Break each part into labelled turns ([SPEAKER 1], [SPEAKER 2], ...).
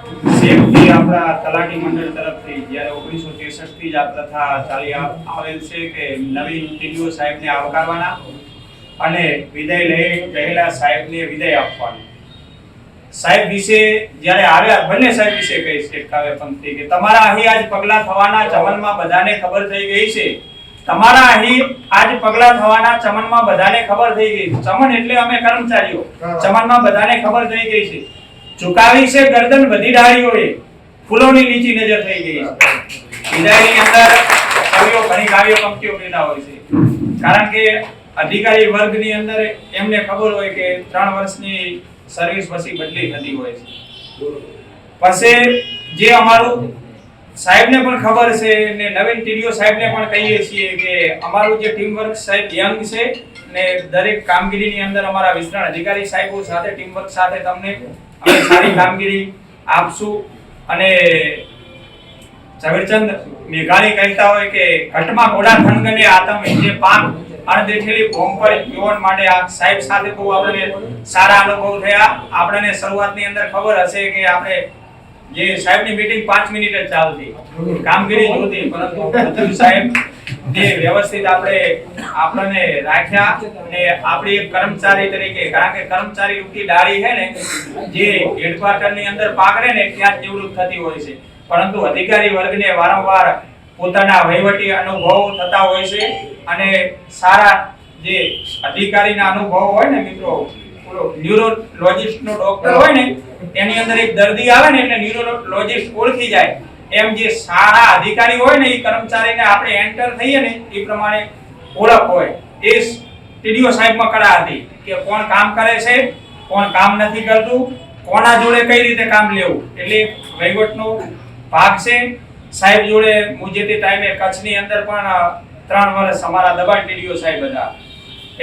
[SPEAKER 1] સેફથી આપણા તલાટી મંડળ તરફથી જ્યારે 1963 થી જ આ પ્રથા ચાલી આવેલ છે કે નવીન ટીડીઓ સાહેબને આવકારવાના અને વિદાય લઈ ગયેલા સાહેબને વિદાય આપવાની. સાહેબ વિશે જ્યારે આવ્યા બંને સાહેબ વિશે કહીશ એક કાવ્ય પંક્તિ કે તમારા અહીં આજ પગલા થવાના ચમનમાં બધાને ખબર થઈ ગઈ છે. તમારા અહીં આજ પગલા થવાના ચમનમાં બધાને ખબર થઈ ગઈ છે. ચમન એટલે અમે કર્મચારીઓ. ચમનમાં બધાને ખબર થઈ ગઈ છે. ઝુકાવી છે ગરદન બધી ડાળીઓએ, ફૂલોની નીચી નજર થઈ ગઈ છે. વિદાયની અંદર કવિઓ ઘણી કાવ્ય પંક્તિઓ કહેતા હોય છે, કારણ કે અધિકારી વર્ગની અંદર એમને ખબર હોય કે 3 વર્ષની સર્વિસ પછી બદલી થતી હોય છે. પછી જે અમારું સાહેબને પણ ખબર છે ને નવીન ટીડીઓ સાહેબને પણ કહીએ છીએ કે અમારું જે ટીમ વર્ક સાહેબ યંગ છે ને દરેક કામગીરીની અંદર અમારા વિસ્તરણ અધિકારી સાહેબો સાથે ટીમ વર્ક સાથે તમને અમે સારી કામગીરી આપશું. અને ઝવેરચંદ મેઘાણી કહેતા હોય કે ઘટમાં ઘોડા થનગને આતમ જે પાક અણદેખેલી ભોમ પર યુવાન માટે આ સાહેબ સાથે બહુ આપણને સારા અનુભવ થયા. આપણને શરૂઆતની અંદર ખબર હશે કે આપણે જે સાહેબની મીટિંગ 5 મિનિટ જ ચાલતી, કામગીરી જોતી, પરંતુ બધું સાહેબ જે વ્યવસ્થિત આપણને રાખ્યા અને આપણી એક કર્મચારી તરીકે, કારણ કે કર્મચારી રૂપી ડાળી છે ને જે હેડક્વાર્ટરની અંદર પાકરે ને ત્યાં જ નિવૃત્ત થતી હોય છે, પરંતુ અધિકારી વર્ગને વારંવાર પોતાના વહીવટી અનુભવો થતા હોય છે અને સારા જે અધિકારીના અનુભવો હોય ને મિત્રો, ન્યુરોલોજિસ્ટ નો ડોક્ટર હોય ને એની અંદર એક દર્દી આવે ને એટલે ન્યુરોલોજિસ્ટ ઓળખી જાય, એમ જે સારા અધિકારી હોય ને એ કર્મચારીને આપણે એન્ટર થઈએ ને એ પ્રમાણે ઓળખ હોય. એ ટીડીઓ સાહેબમાં કળા હતી કે કોણ કામ કરે છે, કોણ કામ નથી કરતું, કોના જોડે કઈ રીતે કામ લેવું. એટલે વહીવટનો ભાગ છે. સાહેબ જોડે હું જે તે ટાઈમે કચ્છની અંદર પણ 3 વર્ષ અમારા દબાણ ટીડીઓ સાહેબ હતા,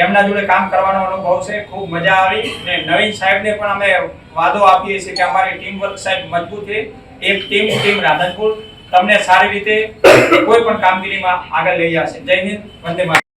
[SPEAKER 1] એમના જોડે કામ કરવાનો અનુભવ છે. ખૂબ મજા આવી. ને નવીન સાહેબને પણ અમે વાદો આપીએ છીએ કે અમારી ટીમ વર્ક સાહેબ મજબૂત છે. એક ટીમ રાધનપુર તમને સારી રીતે કોઈ પણ કામગીરીમાં આગળ લઈ જશે. જય હિન્દ, વંદે માતરમ.